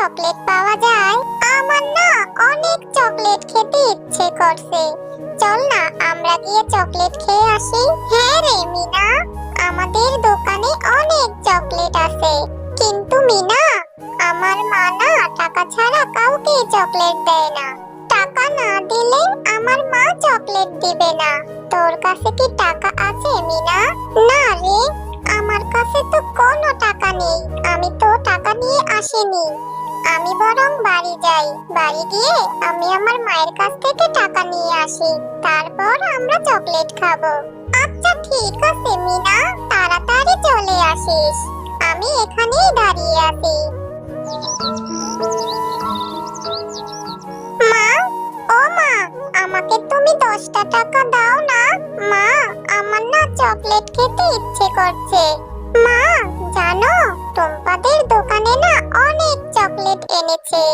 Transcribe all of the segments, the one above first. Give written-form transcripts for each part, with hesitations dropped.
Chocolate পাওয়া যায়? আমার না অনেক চকলেট খেতে ইচ্ছে করছে। চল না আমরা গিয়ে চকলেট খেয়ে আসি। হ্যাঁ রে মিনা, আমাদের দোকানে অনেক চকলেট আছে, কিন্তু মিনা আমার মা না টাকা ছাড়া কাউকে চকলেট দেয় না। টাকা না দিলে আমার মা চকলেট দিবে না। তোর কাছে কি টাকা আছে মিনা? না রে, আমার কাছে তো কোনো টাকা নেই। আমি তো টাকা নিয়ে আসিনি। আমি বরং বাড়ি যাই, বাড়ি গিয়ে আমি আমার মায়ের কাছ থেকে টাকা নিয়ে আসি, তারপর আমরা চকলেট খাবো। আচ্ছা ঠিক আছে মিনা, তাড়াতাড়ি চলে আসিস। আমি এখানেই দাঁড়িয়ে আছি। মা, ও মা, আমাকে তুমি 10টা টাকা দাও না। মা, আমার না চকলেট খেতে ইচ্ছে করছে। মা, জানো টুম্পাদের দোকানে না অনেক চকলেট এনেছে।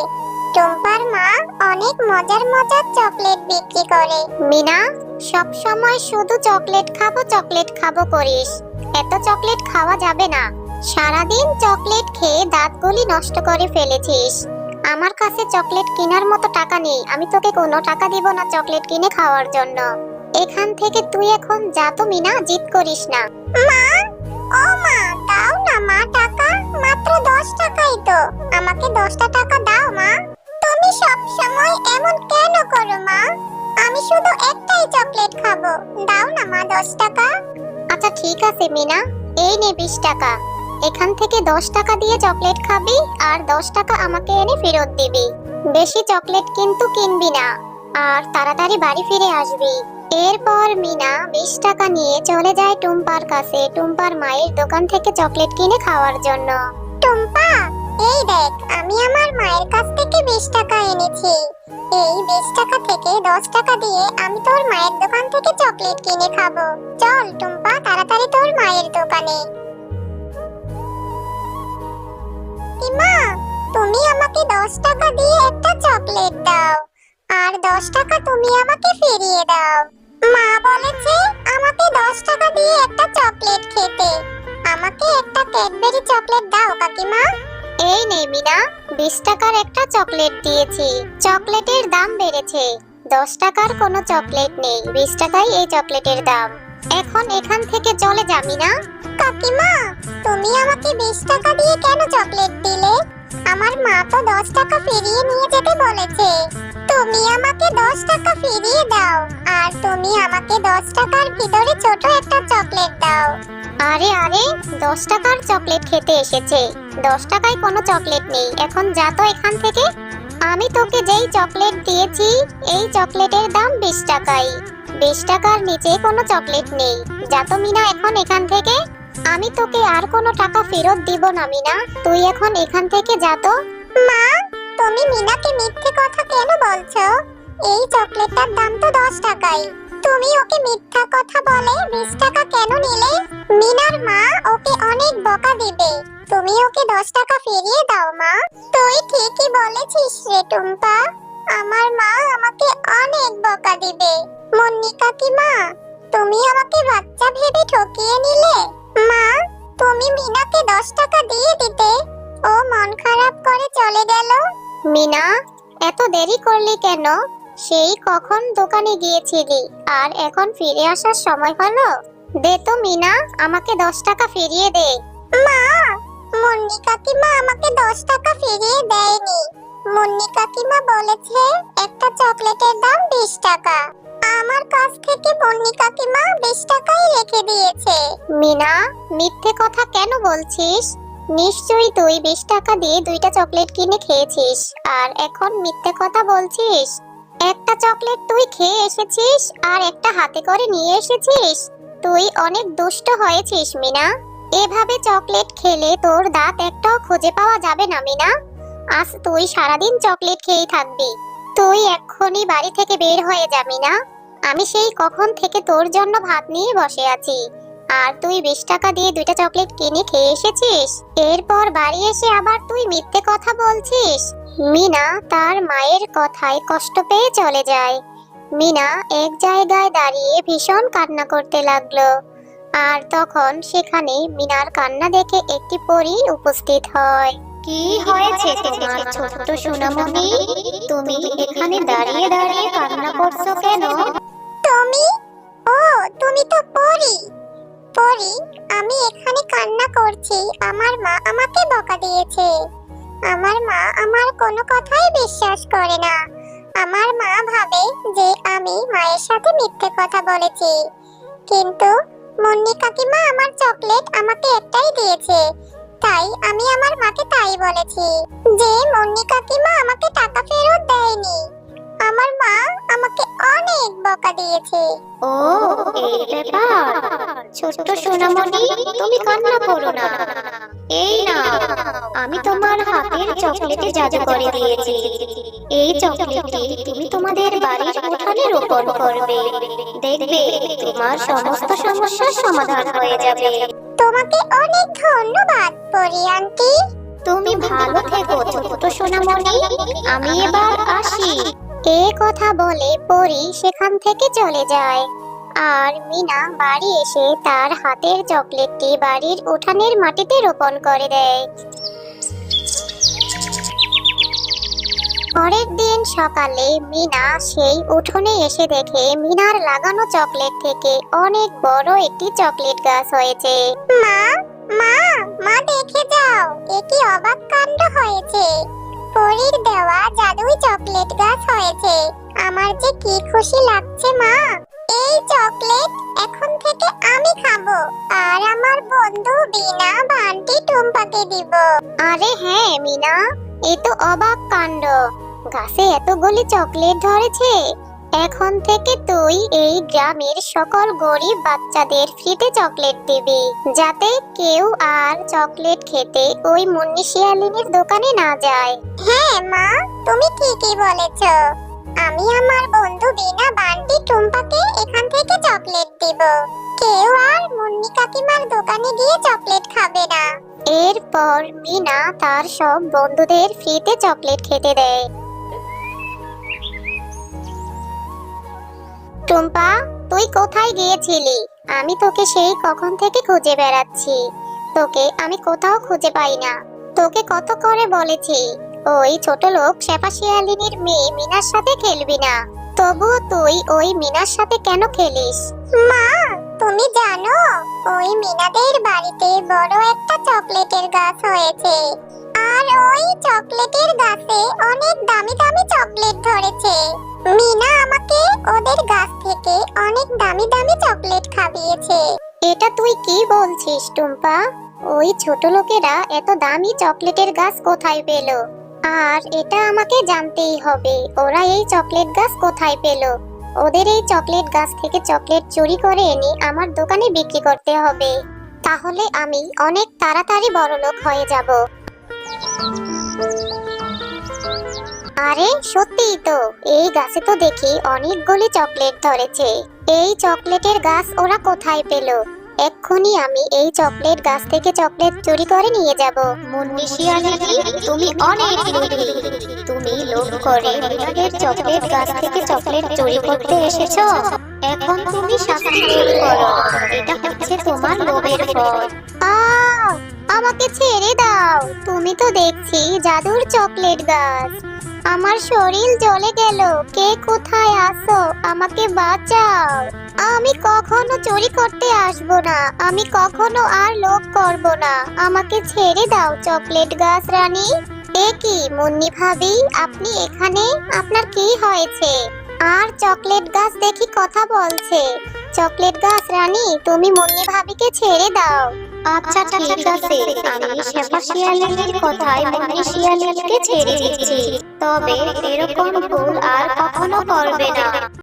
টুম্পার মা অনেক মজার মজার চকলেট বিক্রি করে। মিনা, সব সময় শুধু চকলেট খাবো করিস। এত চকলেট খাওয়া যাবে না। সারাদিন চকলেট খেয়ে দাঁতগুলি নষ্ট করে ফেলেছিস। আমার কাছে চকলেট কেনার মতো টাকা নেই। আমি তোকে কোনো টাকা দিব না চকলেট কিনে খাওয়ার জন্য। এখান থেকে তুই এখন যা তো মিনা, জিদ করিস না। মা, ও মা, দাও না মা টাকা, মাত্র 10 টাকাই তো। আমাকে 10টা টাকা দাও মা। তুমি সব সময় এমন কেন করো মা? আমি শুধু একটাই চকলেট খাবো, দাও না মা 10 টাকা। আচ্ছা ঠিক আছে মিনা, এই নে 20 টাকা। এখান থেকে 10 টাকা দিয়ে চকলেট খাবি আর 10 টাকা আমাকে এনে ফেরত দিবি। বেশি চকলেট কিন্তু কিনবি না, আর তাড়াতাড়ি বাড়ি ফিরে আসবি। এরপর মিনা 20 টাকা নিয়ে চলে যায় টুম্পার কাছে, টুম্পার মায়ের দোকান থেকে চকলেট কিনে খাওয়ার জন্য। টুম্পা, এই দেখ আমি আমার মায়ের কাছ থেকে 20 টাকা এনেছি। এই 20 টাকা থেকে 10 টাকা দিয়ে আমি তোর মায়ের দোকান থেকে চকলেট কিনে খাবো। চল টুম্পা, তাড়াতাড়ি তোর মায়ের দোকানে। মা, তুমি আমাকে 10 টাকা দিয়ে একটা চকলেট দাও, আর 10 টাকা তুমি আমাকে ফিরিয়ে দাও। মা বলেছে আমাকে 10 টাকা দিয়ে একটা চকলেট খেতে। আমাকে একটা ক্যাডবেরি চকলেট দাও কাকিমা। এই নে মিনা, 20 টাকার একটা চকলেট দিয়েছি। চকলেটের দাম বেড়েছে, 10 টাকার কোনো চকলেট নেই, 20 টাকাই এই চকলেটের দাম। এখন এখান থেকে চলে যা মিনা। কাকিমা, তুমি আমাকে 20 টাকা দিয়ে কেন চকলেট দিলে? আমার মা তো 10 টাকা ফিরিয়ে নিয়ে যেতে বলেছে। তুমি আমাকে 10 টাকা ফিরিয়ে দাও, আর তুমি আমাকে 10 টাকার ভিতরে ছোট একটা চকলেট দাও। আরে আরে, 10 টাকার চকলেট খেতে এসেছে, 10 টাকায় কোনো চকলেট নেই। এখন যা তো এখান থেকে। আমি তোকে যেই চকলেট দিয়েছি এই চকলেটের দাম 20 টাকাই। 20 টাকার নিচে কোনো চকলেট নেই। যা তো মিনা এখন এখান থেকে। আমি তোকে আর কোনো টাকা ফেরত দিব না মিনা, তুই এখন এখান থেকে যা তো। মা, তুমি মিনাকে মিথ্যে কথা কেন বলছো? এই চকলেটটার দাম তো 10 টাকাই। তুমি ওকে মিথ্যা কথা বলে 20 টাকা কেন নিলে? মিনার মা ওকে অনেক বকা দিবে। তুমি ওকে 10 টাকা ফিরিয়ে দাও মা। তুই ঠিকই বলেছিস রে টুম্পা, আমার মা আমাকে অনেক বকা দিবে। মুন্নি কাকিমা, তুমি আমাকে বাচ্চা ভেবে ঠকিয়ে নিলে। মা, তুমি মিনাকে 10 টাকা দিয়ে দিতে, ও মন খারাপ করে চলে গেল। মিনা, এত দেরি করলি কেন? সেই কখন দোকানে গিয়েছিলি, আর এখন ফিরে আসার সময় হলো? দে তো মিনা, আমাকে 10 টাকা ফিরিয়ে দে। মা, মুন্নি কাকিমা আমাকে 10 টাকা ফিরিয়ে দেয়নি। মুন্নি কাকিমা বলেছে একটা চকলেটের দাম 20 টাকা। আমার কাছ থেকে মুন্নি কাকিমা 20 টাকাই রেখে দিয়েছে। মিনা, মিথ্যে কথা কেন বলছিস? নিশ্চয়ই তুই 20 টাকা দিয়ে 2টা চকলেট কিনে খেয়েছিস, আর এখন মিথ্যে কথা বলছিস। একটা চকলেট তুই খেয়ে এসেছিস আর একটা হাতে করে নিয়ে এসেছিস। তুই অনেক দুষ্ট হয়েছিস মিনা। এভাবে চকলেট খেলে তোর দাঁত একটাও খুঁজে পাওয়া যাবে না মিনা। আজ তুই সারাদিন চকলেট খেয়েই থাকবি। তুই এক্ষুনি বাড়ি থেকে বের হয়ে যা মিনা। আমি সেই কখন থেকে তোর জন্য ভাত নিয়ে বসে আছি, আর তুই 20 টাকা দিয়ে 2টা চকলেট কিনে খেয়ে এসেছিস। এরপর বাড়ি এসে আবার তুই মিথ্যে কথা বলছিস। মিনা তার মায়ের কথায় কষ্ট পেয়ে চলে যায়। মিনা এক জায়গায় দাঁড়িয়ে ভীষণ কান্না করতে লাগলো। আর তখন সেখানে মিনার কান্না দেখে একটি পরী উপস্থিত হয়। কি হয়েছে তোমার ছোট্ট সোনামণি? তুমি এখানে দাঁড়িয়ে দাঁড়িয়ে কান্না করছো কেন? তুমি ও তুমি তো পরি। পরি, আমি এখানে কান্না করছি। আমার মা আমাকে বকা দিয়েছে। আমার মা আমার কোনো কথাই বিশ্বাস করে না। আমার মা ভাবে যে আমি মায়ের সাথে মিথ্যে কথা বলেছি। কিন্তু মুন্নি কাকিমা আমার চকলেট আমাকে একটাই দিয়েছে, তাই আমি আমার মাকে তাই বলেছি যে মুন্নি কাকিমা আমাকে টাকা ফেরত দেয়নি। আমার মা আমাকে অনেক বকা দিয়েছে। ও, এই ব্যাপার। ছোট্ট সোনামণি, তুমি কান্না করো না। এই নাও, আমি তোমার হাতের চকলেটে জাদু করে দিয়েছি। এই চকলেটটি তুমি তোমাদের বাড়ির উঠানে রোপণ করবে। দেখবে তোমার সমস্ত সমস্যার সমাধান হয়ে যাবে। তোমাকে অনেক ধন্যবাদ পরি আন্টি। তুমি ভালো থেকো ছোট্ট সোনামণি, আমি এবার আসি। এই কথা বলে পরি সেখান থেকে চলে যায়। আর মিনা বাড়ি এসে তার হাতের চকলেটটি বাড়ির উঠানের মাটিতে রোপণ করে দেয়। পরের দিন সকালে মিনা সেই উঠোনে এসে দেখে মিনার লাগানো চকলেট থেকে অনেক বড় একটি চকলেট গাছ হয়েছে। মা মা মা দেখে যাও, এ কি অবাক কাণ্ড হয়েছে। পরীর দেওয়া জাদুই চকলেট গাছ হয়েছে। আমার যে কি খুশি লাগছে মা। এই চকলেট এখন থেকে আমি খাবো আর আমার বন্ধু বিনা বান্টি টুম্পাকে দিব। আরে হ্যাঁ মিনা, এ তো অবাক কাণ্ড। গাছে এতগুলি চকলেট ধরেছে। এখন থেকে তুই এই গ্রামের সকল গরিব বাচ্চাদের ফ্রিতে চকলেট দিবি, যাতে কেউ আর চকলেট খেতে ওই মুন্নি শিয়ালিনীর দোকানে না যায়। হ্যাঁ মা, তুমি ঠিকই বলেছো। আমি আমার বন্ধু বিনা বান্টি টুম্পাকে এখান থেকে চকলেট দিব। কেউ আর মুন্নি কাকিমার দোকানে গিয়ে চকলেট খাবে না। এরপর মিনা তার সব বন্ধুদের ফ্রিতে চকলেট খেতে দেয়। টুম্পা, তুই কোথায় গিয়েছিলি? আমি তোকে সেই কখন থেকে খুঁজে বেড়াচ্ছি। তোকে আমি কোথাও খুঁজে পাই না। তোকে কত করে বলেছি ওই ছোট লোক শেফা শিয়ালিনীর মেয়ে মিনার সাথে খেলবি না, তবুও তুই ওই মিনার সাথে কেন খেলিস? মা, তুমি জানো ওই মিনাদের বাড়িতে বড় একটা চকলেটের গাছ হয়েছে। আর ওই চকলেটের গাছে অনেক দামি দামি চকলেট ধরেছে। মিনা আমাকে ওদের গাছ থেকে অনেক দামি দামি চকলেট খাইয়েছে। এটা তুই কি বলছিস টুম্পা? ওই ছোট লোকেরা এত দামি চকলেটের গাছ কোথায় পেল? আর এটা আমাকে জানতেই হবে, ওরা এই চকলেট গাছ কোথায় পেল। ওদের এই চকলেট গাছ থেকে চকলেট চুরি করে এনে আমার দোকানে বিক্রি করতে হবে। তাহলে আমি অনেক তাড়াতাড়ি বড়লোক হয়ে যাব। আরে সত্যিই তো, এই গাছে তো দেখি অনেকগুলি চকলেট ধরেছে। এই চকলেটের গাছ ওরা কোথায় পেল? এক্ষুনি আমি এই চকলেট গাছ থেকে চকলেট চুরি করে নিয়ে যাব। মুন্নি শিয়ালিনী, তুমি অনেক লোভী। তুমি লোভ করে মিনাদের চকলেট গাছ থেকে চকলেট চুরি করতে এসেছো। এখন তুমি শাস্তি ভোগ করো। এটা হচ্ছে তোমার লোভের ফল। আমাকে ছেড়ে দাও। তুমি তো দেখছি জাদুর চকলেট গাছ। আমার শরীর জ্বলে গেল। কে কোথায় আছো? আমাকে বাঁচাও। আমি কখনো চুরি করতে আসবো না। আমি কখনো আর লোভ করব না। আমাকে ছেড়ে দাও চকলেট গাছ রানী। এ কি মুন্নি ভাবি, আপনি এখানে? আপনার কি হয়েছে? আর চকলেট গাছ দেখি কথা বলছে। চকলেট গাছ রানী, তুমি মুন্নি ভাবিকে ছেড়ে দাও। আচ্ছা ঠিক আছে, আমি শেফা শিয়ালিনীর কথায় মুন্নি শিয়ালিনীকে ছেড়ে দিচ্ছি। তবে এরকম ভুল আর কখনো করবে না।